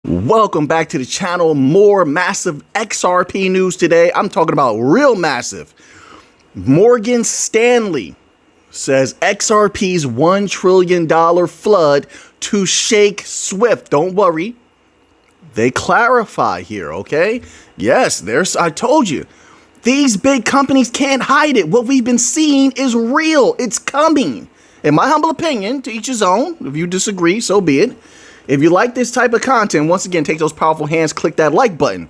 Welcome back to the channel. More massive XRP news today. I'm talking about real massive. Morgan Stanley says XRP's $1 trillion flood to shake Swift. Don't worry. They clarify here, okay? Yes, I told you. These big companies can't hide it. What we've been seeing is real. It's coming. In my humble opinion, to each his own. If you disagree, so be it. If you like this type of content, once again, take those powerful hands, click that like button.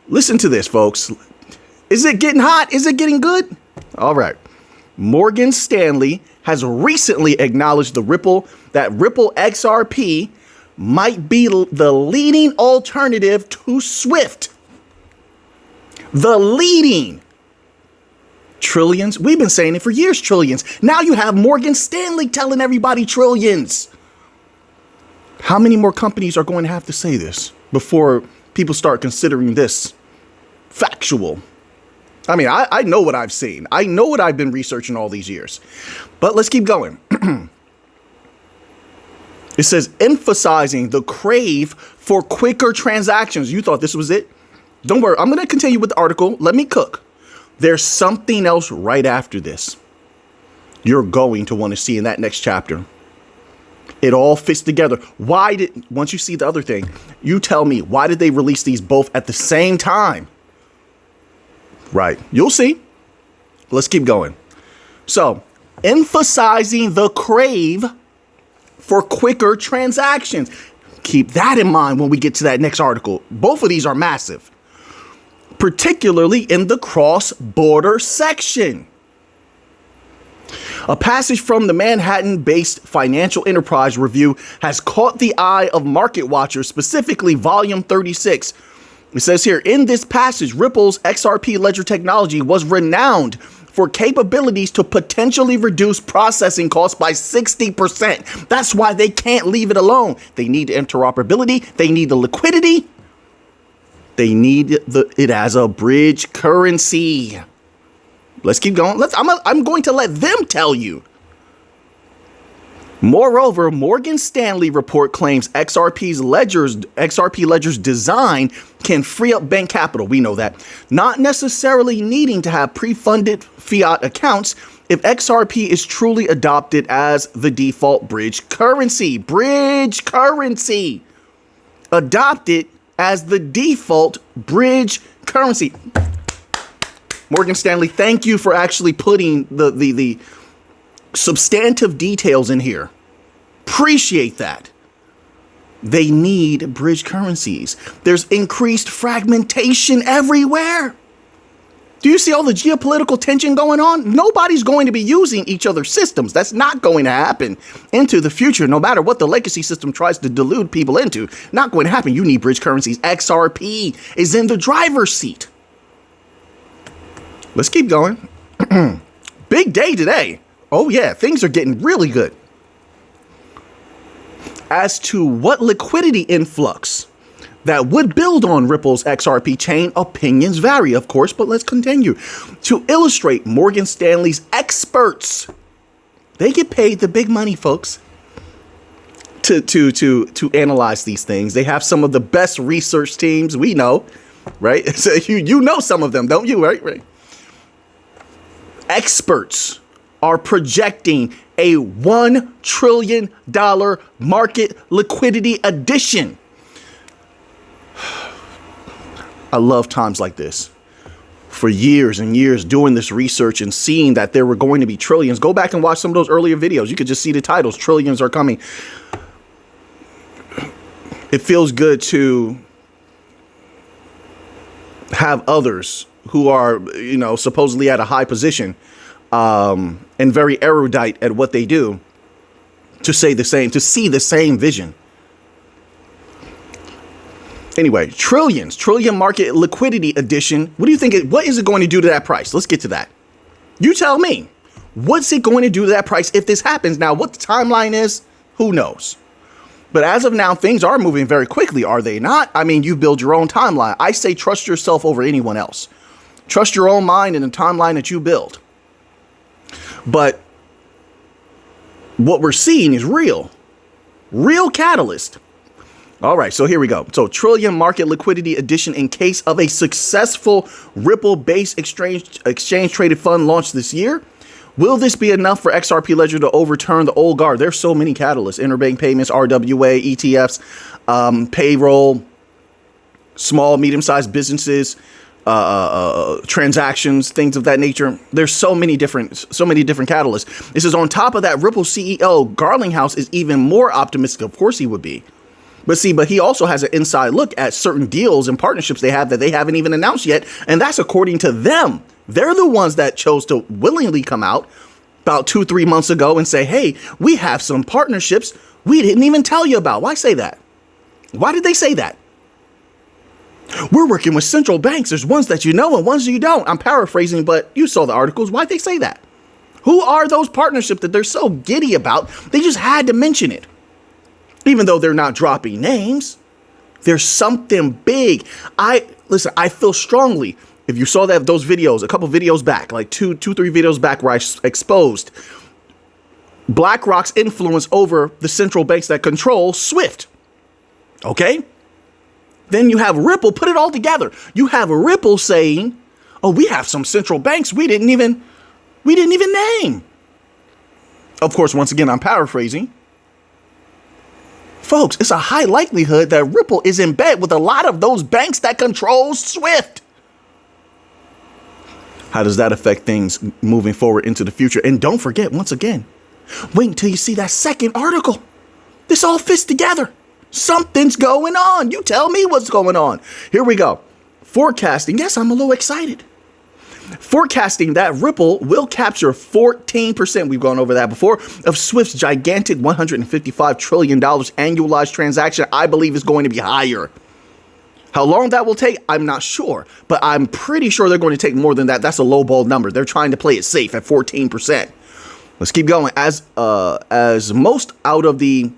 Listen to this, folks. Is it getting hot? Is it getting good? All right. Morgan Stanley has recently acknowledged that Ripple XRP might be the leading alternative to Swift. The leading. Trillions. We've been saying it for years, trillions. Now you have Morgan Stanley telling everybody trillions. How many more companies are going to have to say this before people start considering this factual? I mean, I know what I've seen. I know what I've been researching all these years. But let's keep going. It says, emphasizing the crave for quicker transactions. You thought this was it? Don't worry. I'm going to continue with the article. Let me cook. There's something else right after this you're going to want to see in that next chapter. It all fits together. Once you see the other thing, you tell me, why did they release these both at the same time? Right. You'll see. Let's keep going. So, emphasizing the crave for quicker transactions. Keep that in mind when we get to that next article. Both of these are massive, particularly in the cross-border section. A passage from the Manhattan-based Financial Enterprise Review has caught the eye of market watchers, specifically volume 36. It says here, in this passage, Ripple's XRP ledger technology was renowned for capabilities to potentially reduce processing costs by 60%. That's why they can't leave it alone. They need interoperability. They need the liquidity. They need it as a bridge currency. Let's keep going. I'm going to let them tell you. Moreover, Morgan Stanley report claims XRP ledger's design can free up bank capital. We know that. Not necessarily needing to have pre-funded fiat accounts if XRP is truly adopted as the default bridge currency. Bridge currency. Adopted as the default bridge currency. Morgan Stanley, thank you for actually putting the substantive details in here. Appreciate that. They need bridge currencies. There's increased fragmentation everywhere. Do you see all the geopolitical tension going on? Nobody's going to be using each other's systems. That's not going to happen into the future, no matter what the legacy system tries to delude people into. Not going to happen. You need bridge currencies. XRP is in the driver's seat. Let's keep going. Big day today. Oh yeah, things are getting really good. As to what liquidity influx that would build on Ripple's XRP chain, opinions vary, of course, but let's continue. To illustrate Morgan Stanley's experts, they get paid the big money, folks, to analyze these things. They have some of the best research teams we know, right? So you know some of them, don't you? Right. Experts are projecting a $1 trillion market liquidity addition. I love times like this. For years and years doing this research and seeing that there were going to be trillions. Go back and watch some of those earlier videos. You could just see the titles. Trillions are coming. It feels good to have others who are, supposedly at a high position and very erudite at what they do to say the same, to see the same vision. Anyway, trillion market liquidity addition. What do you think? What is it going to do to that price? Let's get to that. You tell me. What's it going to do to that price if this happens? Now, what the timeline is, who knows? But as of now, things are moving very quickly, are they not? I mean, you build your own timeline. I say trust yourself over anyone else. Trust your own mind and the timeline that you build. But what we're seeing is real catalyst. All right, so here we go. So trillion market liquidity addition in case of a successful Ripple-based exchange traded fund launched this year. Will this be enough for XRP Ledger to overturn the old guard? There's so many catalysts: interbank payments, RWA, ETFs, payroll, small, medium-sized businesses, transactions, things of that nature. There's so many different catalysts. This is on top of that. Ripple CEO Garlinghouse is even more optimistic. Of course he would be. But he also has an inside look at certain deals and partnerships they have that they haven't even announced yet. And that's according to them. They're the ones that chose to willingly come out about 2-3 months ago and say, hey, we have some partnerships we didn't even tell you about. Why say that? Why did they say that? We're working with central banks. There's ones that you know and ones that you don't. I'm paraphrasing, but you saw the articles. Why'd they say that? Who are those partnerships that they're so giddy about? They just had to mention it. Even though they're not dropping names, there's something big. I feel strongly. If you saw those videos, a couple videos back, like 3 videos back, where I exposed BlackRock's influence over the central banks that control SWIFT. Okay? Then you have Ripple, put it all together. You have Ripple saying, oh, we have some central banks we didn't even name. Of course, once again, I'm paraphrasing. Folks, it's a high likelihood that Ripple is in bed with a lot of those banks that control SWIFT. How does that affect things moving forward into the future? And don't forget, once again, wait until you see that second article. This all fits together. Something's going on. You tell me what's going on. Here we go. Forecasting. Yes, I'm a little excited. Forecasting that Ripple will capture 14%, we've gone over that before, of Swift's gigantic $155 trillion annualized transaction. I believe is going to be higher. How long that will take, I'm not sure, but I'm pretty sure they're going to take more than that. That's a lowball number. They're trying to play it safe at 14%. Let's keep going. As most out of the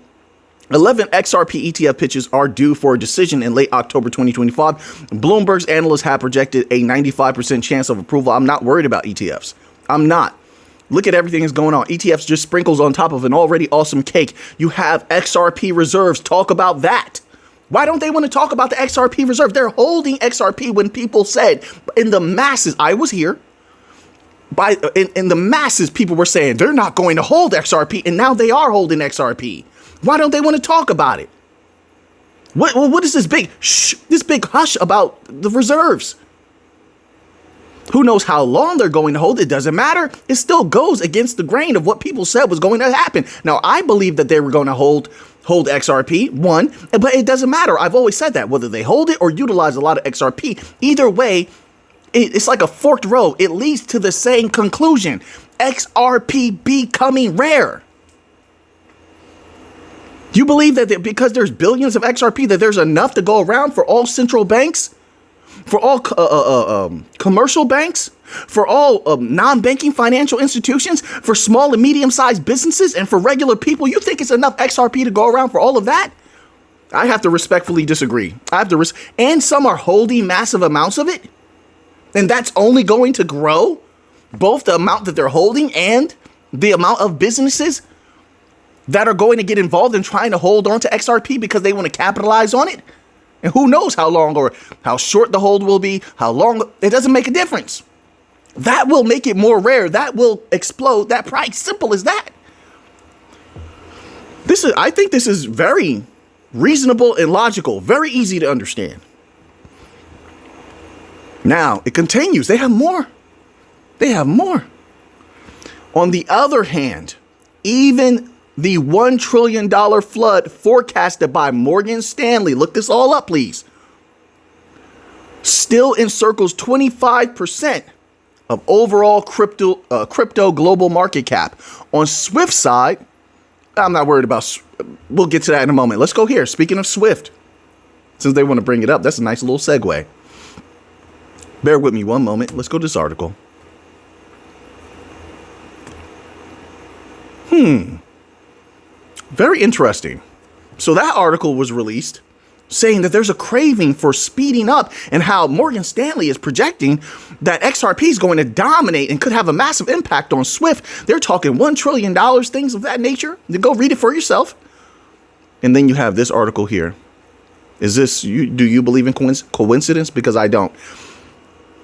11 XRP ETF pitches are due for a decision in late October 2025. Bloomberg's analysts have projected a 95% chance of approval. I'm not worried about ETFs. I'm not. Look at everything that's going on. ETFs just sprinkles on top of an already awesome cake. You have XRP reserves. Talk about that. Why don't they want to talk about the XRP reserve? They're holding XRP when people said in the masses, I was here. In the masses, people were saying they're not going to hold XRP, and now they are holding XRP. Why don't they want to talk about it? What is this big hush about the reserves? Who knows how long they're going to hold? It doesn't matter. It still goes against the grain of what people said was going to happen. Now, I believe that they were going to hold XRP, but it doesn't matter. I've always said that, whether they hold it or utilize a lot of XRP, either way, it's like a forked road. It leads to the same conclusion. XRP becoming rare. Do you believe that because there's billions of XRP, that there's enough to go around for all central banks, for all commercial banks, for all non-banking financial institutions, for small and medium-sized businesses, and for regular people? You think it's enough XRP to go around for all of that? I have to respectfully disagree. And some are holding massive amounts of it, and that's only going to grow, both the amount that they're holding and the amount of businesses that are going to get involved in trying to hold on to XRP because they want to capitalize on it. And who knows how long or how short the hold will be, how long, it doesn't make a difference. That will make it more rare. That will explode that price. Simple as that. I think this is very reasonable and logical, very easy to understand. Now, it continues. They have more. On the other hand, even the $1 trillion flood forecasted by Morgan Stanley, look this all up, please, still encircles 25% of overall crypto global market cap. On Swift side, I'm not worried about, we'll get to that in a moment. Let's go here. Speaking of Swift, since they want to bring it up, that's a nice little segue. Bear with me one moment. Let's go to this article. Very interesting. So that article was released saying that there's a craving for speeding up, and how Morgan Stanley is projecting that XRP is going to dominate and could have a massive impact on Swift. They're talking $1 trillion, things of that nature. Then go read it for yourself. And then you have this article here. Is this you? Do you believe in coincidence? Because I don't.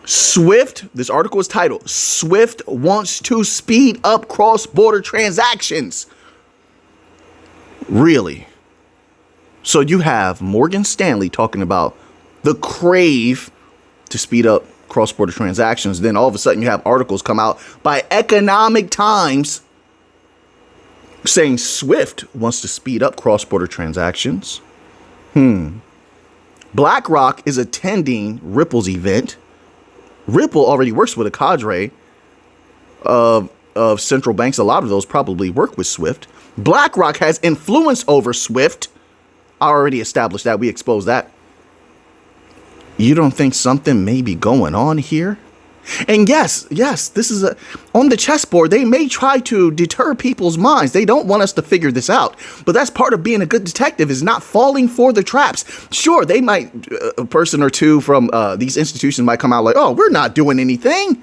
Swift, this article is titled, Swift wants to speed up cross-border transactions. Really? So you have Morgan Stanley talking about the crave to speed up cross-border transactions. Then all of a sudden you have articles come out by Economic Times saying Swift wants to speed up cross-border transactions. BlackRock is attending Ripple's event. Ripple already works with a cadre of central banks. A lot of those probably work with Swift. BlackRock has influence over Swift. I already established that. We exposed that. You don't think something may be going on here? And yes, this is on the chessboard. They may try to deter people's minds. They don't want us to figure this out. But that's part of being a good detective, is not falling for the traps. Sure, they might, a person or two from these institutions might come out like, oh, we're not doing anything.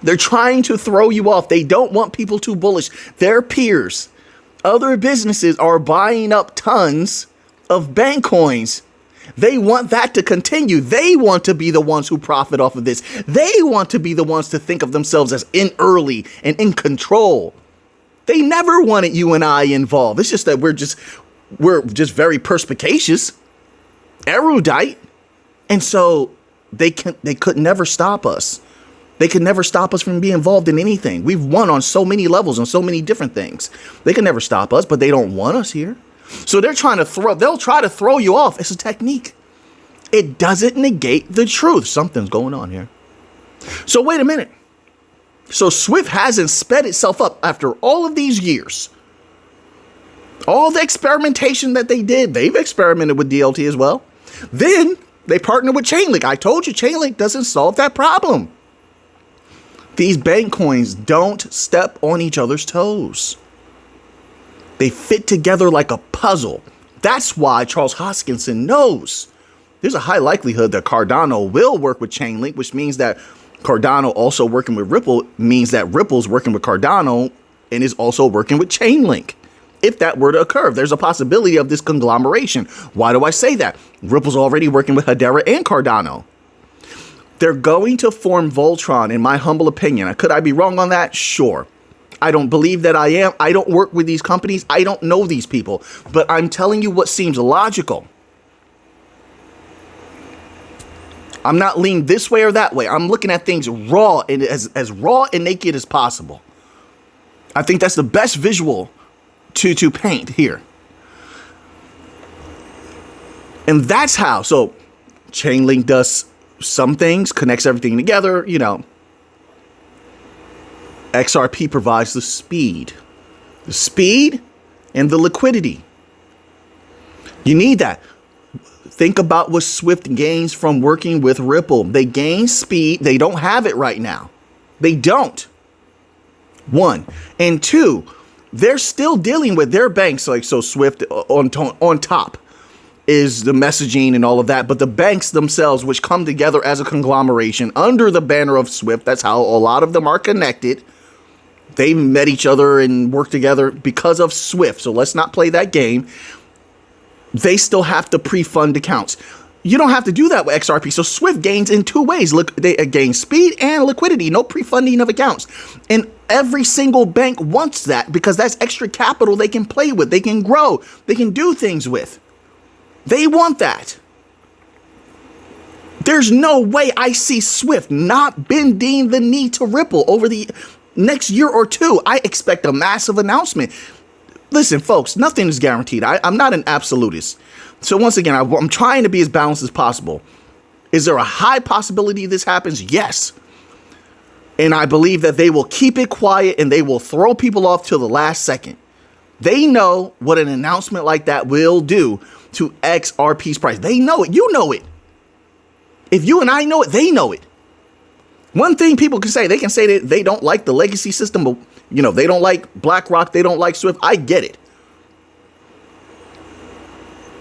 They're trying to throw you off. They don't want people too bullish. Their peers, other businesses are buying up tons of bank coins. They want that to continue. They want to be the ones who profit off of this. They want to be the ones to think of themselves as in early and in control. They never wanted you and I involved. It's just that we're just very perspicacious, erudite. And so they could never stop us. They could never stop us from being involved in anything. We've won on so many levels, on so many different things. They can never stop us, but they don't want us here. So they'll try to throw you off. It's a technique. It doesn't negate the truth. Something's going on here. So wait a minute. So Swift hasn't sped itself up after all of these years. All the experimentation that they did, they've experimented with DLT as well. Then they partnered with Chainlink. I told you Chainlink doesn't solve that problem. These bank coins don't step on each other's toes. They fit together like a puzzle. That's why Charles Hoskinson knows there's a high likelihood that Cardano will work with Chainlink, which means that Cardano also working with Ripple means that Ripple's working with Cardano and is also working with Chainlink. If that were to occur, there's a possibility of this conglomeration. Why do I say that? Ripple's already working with Hedera and Cardano. They're going to form Voltron, in my humble opinion. Could I be wrong on that? Sure. I don't believe that I am. I don't work with these companies. I don't know these people. But I'm telling you what seems logical. I'm not leaning this way or that way. I'm looking at things raw and as raw and naked as possible. I think that's the best visual to paint here. And that's how. So Chainlink does some things, connects everything together, you know. XRP provides the speed and the liquidity. You need that. Think about what Swift gains from working with Ripple. They gain speed. They don't have it right now. They don't. One. And two, they're still dealing with their banks. Like, so Swift on top is the messaging and all of that. But the banks themselves, which come together as a conglomeration under the banner of Swift, that's how a lot of them are connected. They met each other and worked together because of Swift. So let's not play that game. They still have to pre-fund accounts. You don't have to do that with XRP. So Swift gains in two ways. Look, they gain speed and liquidity, no pre-funding of accounts. And every single bank wants that because that's extra capital they can play with. They can grow. They can do things with. They want that. There's no way I see Swift not bending the knee to Ripple over the next year or two. I expect a massive announcement. Listen, folks, nothing is guaranteed. I'm not an absolutist. So once again, I'm trying to be as balanced as possible. Is there a high possibility this happens? Yes. And I believe that they will keep it quiet and they will throw people off till the last second. They know what an announcement like that will do to XRP's price. They know it. You know it. If you and I know it, they know it. One thing people can say, they can say that they don't like the legacy system, but you know, they don't like BlackRock, they don't like Swift. I get it.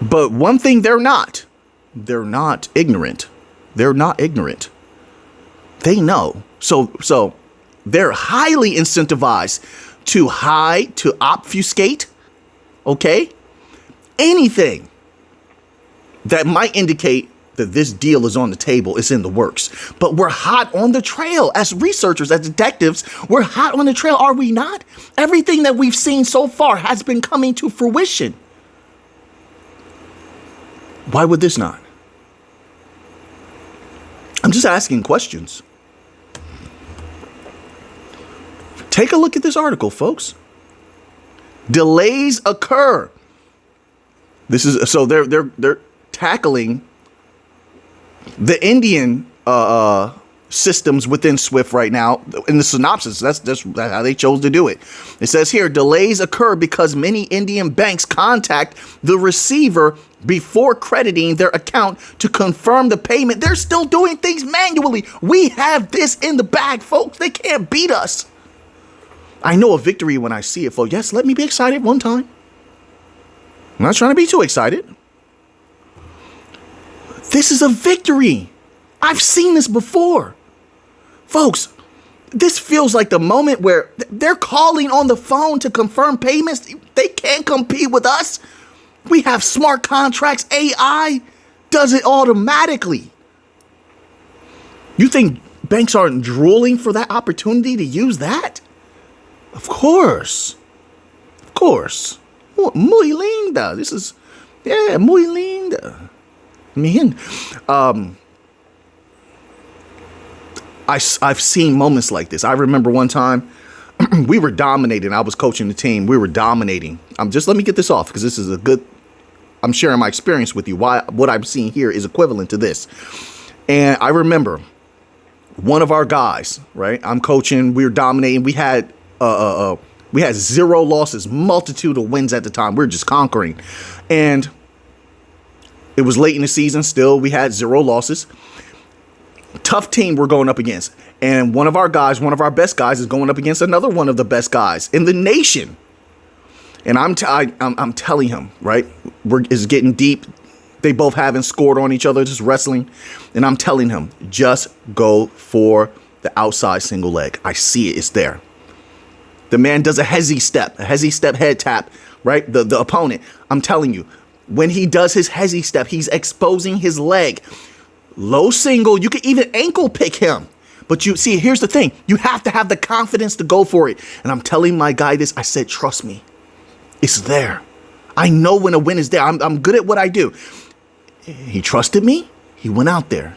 But one thing they're not ignorant. They're not ignorant. They know. So they're highly incentivized to hide, to obfuscate, okay? Anything that might indicate that this deal is on the table, it's in the works. But we're hot on the trail as researchers, as detectives. We're hot on the trail, are we not? Everything that we've seen so far has been coming to fruition. Why would this not? I'm just asking questions. Take a look at this article, folks. Delays occur. This is so they're tackling the Indian systems within Swift right now. In the synopsis, that's how they chose to do it. It says here, delays occur because many Indian banks contact the receiver before crediting their account to confirm the payment. They're still doing things manually. We have this in the bag, folks. They can't beat us. I know a victory when I see it, folks. Yes, let me be excited one time. I'm not trying to be too excited. This is a victory. I've seen this before. Folks, this feels like the moment where they're calling on the phone to confirm payments. They can't compete with us. We have smart contracts. AI does it automatically. You think banks aren't drooling for that opportunity to use that? Of course. Of course. Muy linda. This is, yeah, muy linda. I mean, I've seen moments like this. I remember one time we were dominating. I was coaching the team. We were dominating. Just let me get this off because this is a good, I'm sharing my experience with you. What I'm seeing here is equivalent to this. And I remember one of our guys, right? I'm coaching. We were dominating. We had zero losses, multitude of wins at the time. We were just conquering. And it was late in the season. Still, we had zero losses. Tough team we're going up against. And one of our guys, one of our best guys, is going up against another one of the best guys in the nation. And I'm telling him, right? It's getting deep. They both haven't scored on each other, just wrestling. And I'm telling him, just go for the outside single leg. I see it. It's there. The man does a hezzy step head tap, right? The opponent. I'm telling you, when he does his hezzy step, he's exposing his leg. Low single. You can even ankle pick him. But you see, here's the thing. You have to have the confidence to go for it. And I'm telling my guy this. I said, trust me. It's there. I know when a win is there. I'm good at what I do. He trusted me. He went out there.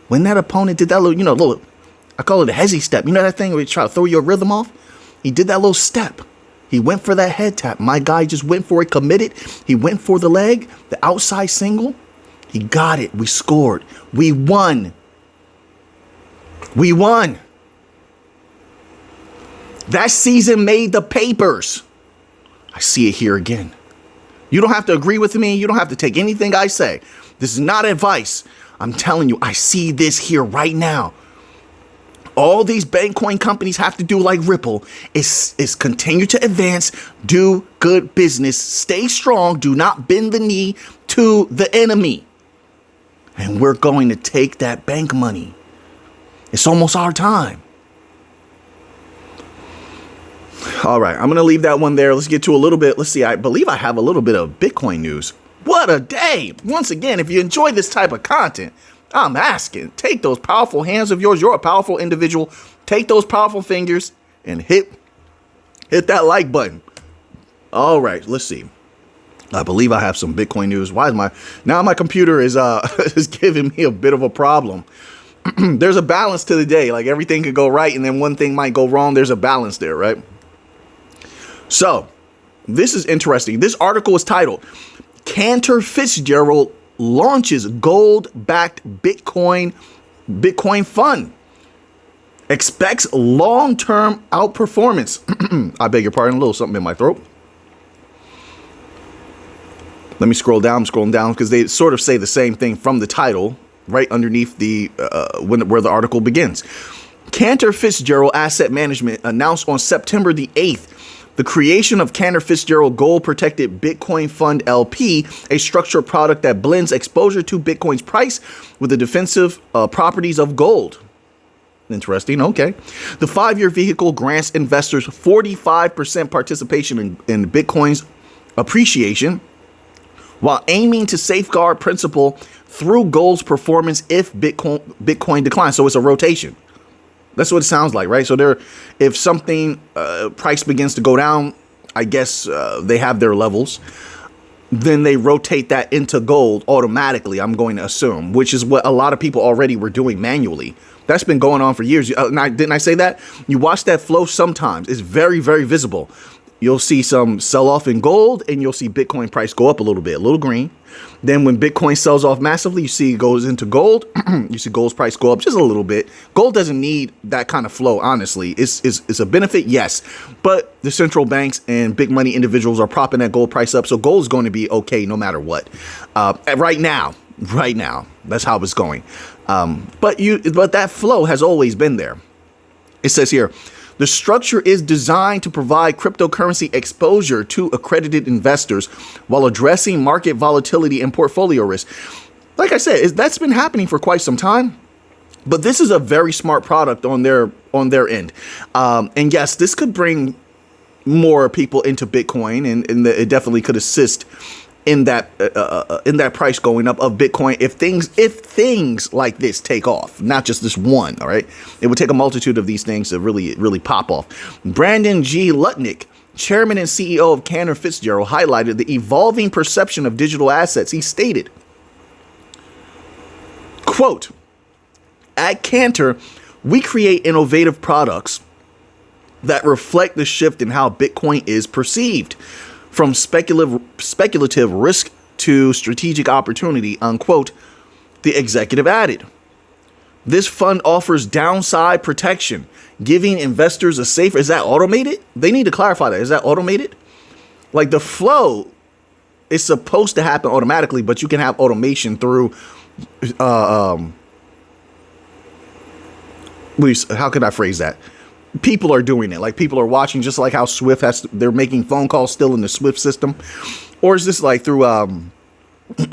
When that opponent did that little, I call it a hezzy step. You know that thing where you try to throw your rhythm off? He did that little step. He went for that head tap. My guy just went for it, committed. He went for the leg, the outside single. He got it. We scored. We won. We won. That season made the papers. I see it here again. You don't have to agree with me. You don't have to take anything I say. This is not advice. I'm telling you, I see this here right now. All these bank coin companies have to do, like Ripple, is continue to advance, do good business, stay strong, do not bend the knee to the enemy. And we're going to take that bank money. It's almost our time. All right, I'm going to leave that one there. Let's get to a little bit. Let's see, I believe I have a little bit of Bitcoin news. What a day. Once again, if you enjoy this type of content, I'm asking, take those powerful hands of yours. You're a powerful individual. Take those powerful fingers and hit that like button. All right, let's see. I believe I have some Bitcoin news. Why is my computer is is giving me a bit of a problem. There's a balance to the day. Like everything could go right and then one thing might go wrong. There's a balance there, right? So this is interesting. This article is titled Cantor Fitzgerald launches gold-backed Bitcoin fund. Expects long-term outperformance. I beg your pardon, a little something in my throat. Let me scroll down. I'm scrolling down because they sort of say the same thing from the title right underneath the where the article begins. Cantor Fitzgerald Asset Management announced on September the 8th the creation of Cantor Fitzgerald Gold Protected Bitcoin Fund LP, a structured product that blends exposure to Bitcoin's price with the defensive properties of gold. Interesting. Okay. The 5-year vehicle grants investors 45% participation in Bitcoin's appreciation, while aiming to safeguard principal through gold's performance if Bitcoin declines. So it's a rotation. That's what it sounds like, right? So if something price begins to go down, I guess they have their levels. Then they rotate that into gold automatically, I'm going to assume, which is what a lot of people already were doing manually. That's been going on for years. Didn't I say that? You watch that flow sometimes. It's very, very visible. You'll see some sell off in gold and you'll see Bitcoin price go up a little bit, a little green. Then when Bitcoin sells off massively, you see it goes into gold. You see gold's price go up just a little bit. Gold doesn't need that kind of flow, honestly. It's a benefit, yes. But the central banks and big money individuals are propping that gold price up. So gold is going to be okay no matter what. Right now, that's how it's going. But that flow has always been there. It says here, the structure is designed to provide cryptocurrency exposure to accredited investors while addressing market volatility and portfolio risk. Like I said, that's been happening for quite some time, but this is a very smart product on their end. And yes, this could bring more people into Bitcoin, and it definitely could assist in that price going up of Bitcoin if things like this take off, not just this one. All right, it would take a multitude of these things to really pop off. Brandon G. Lutnick, chairman and CEO of Cantor Fitzgerald, highlighted the evolving perception of digital assets. He stated, quote, "At Cantor, we create innovative products that reflect the shift in how Bitcoin is perceived, from speculative risk to strategic opportunity," unquote, the executive added. This fund offers downside protection, giving investors a safer... Is that automated? They need to clarify that. Is that automated? Like the flow is supposed to happen automatically, but you can have automation through... how could I phrase that? People are doing it. Like people are watching, just like how Swift they're making phone calls still in the Swift system. Or is this like through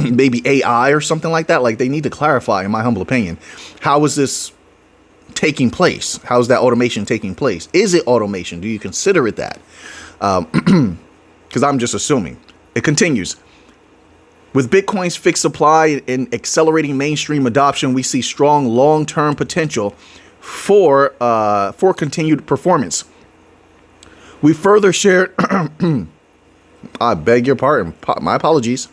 maybe AI or something like that? Like they need to clarify, in my humble opinion, how is this taking place? How is that automation taking place? Is it automation? Do you consider it that? Because I'm just assuming. It continues. With Bitcoin's fixed supply and accelerating mainstream adoption, we see strong long-term potential for continued performance. We further shared, I beg your pardon, my apologies.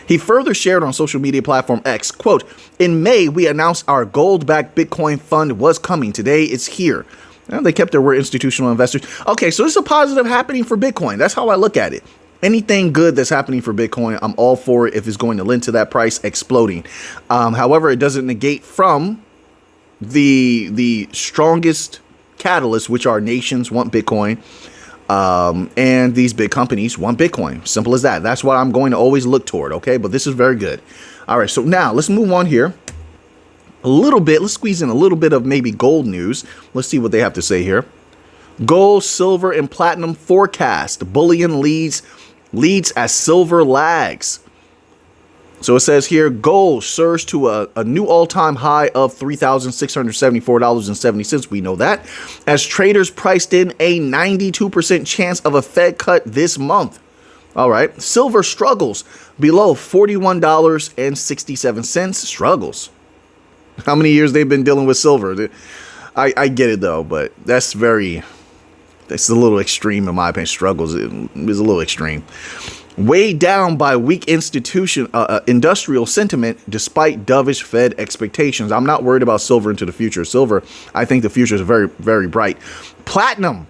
He further shared on social media platform X, quote, "In May, we announced our gold-backed Bitcoin fund was coming. Today, it's here." Well, they kept their word, institutional investors. Okay, so this is a positive happening for Bitcoin. That's how I look at it. Anything good that's happening for Bitcoin, I'm all for it if it's going to lend to that price exploding. However, it doesn't negate from the strongest catalysts, which are nations want Bitcoin, and these big companies want Bitcoin. Simple as that. That's what I'm going to always look toward. Okay, but this is very good. All right, so now let's move on here a little bit. Let's squeeze in a little bit of maybe gold news. Let's see what they have to say here. Gold, silver, and platinum forecast. Bullion leads as silver lags. So it says here, gold surged to a new all-time high of $3,674.70. We know that. As traders priced in a 92% chance of a Fed cut this month. All right. Silver struggles below $41.67. Struggles. How many years they've been dealing with silver? I get it, though, but that's a little extreme in my opinion. Struggles is a little extreme. Weighed down by weak industrial sentiment despite dovish Fed expectations. I'm not worried about silver into the future. Silver, I think the future is very, very bright. Platinum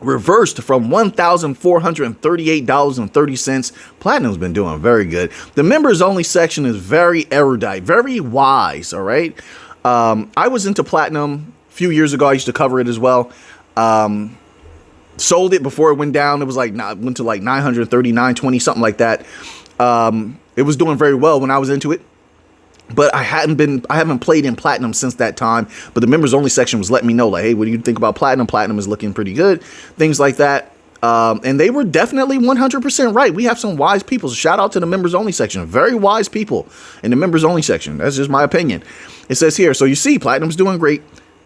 reversed from $1,438.30. Platinum's been doing very good. The members only section is very erudite, very wise. All right. I was into platinum a few years ago. I used to cover it as well. Sold it before it went down. It was like went to like 939.20, something like that. It was doing very well when I was into it, but I haven't played in platinum since that time. But the members only section was letting me know, like, hey, what do you think about platinum? Platinum is looking pretty good, things like that. And they were definitely 100% right. We have some wise people. So shout out to the members only section. Very wise people in the members only section. That's just my opinion. It says here, so you see, platinum's doing great.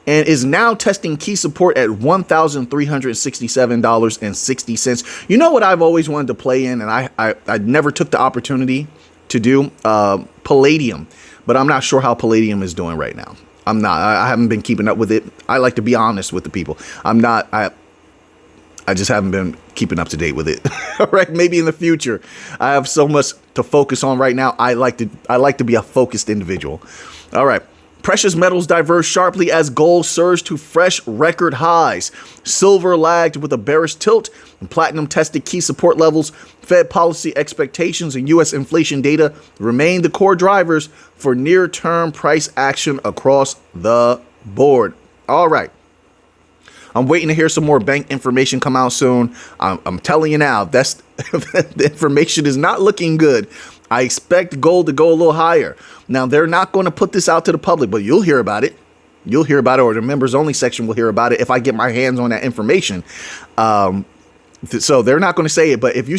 and is now testing key support at $1,367.60. You know what I've always wanted to play in, and I never took the opportunity to do? Palladium. But I'm not sure how Palladium is doing right now. I haven't been keeping up with it. I like to be honest with the people. I just haven't been keeping up to date with it. All right, maybe in the future. I have so much to focus on right now. I like to be a focused individual. All right. Precious metals diverged sharply as gold surged to fresh record highs. Silver lagged with a bearish tilt, and platinum tested key support levels. Fed policy expectations and U.S. inflation data remain the core drivers for near-term price action across the board. All right. I'm waiting to hear some more bank information come out soon. I'm telling you now, the information is not looking good. I expect gold to go a little higher. Now, they're not going to put this out to the public, but you'll hear about it. You'll hear about it, or the members only section will hear about it if I get my hands on that information. So they're not going to say it, but if you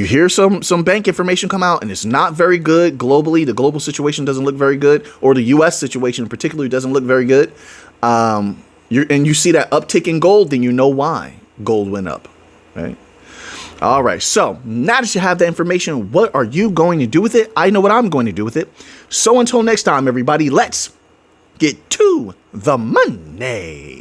hear some bank information come out and it's not very good globally, the global situation doesn't look very good, or the U.S. situation particularly doesn't look very good, and you see that uptick in gold, then you know why gold went up, right? All right, so now that you have the information, what are you going to do with it? I know what I'm going to do with it. So until next time, everybody, let's get to the money.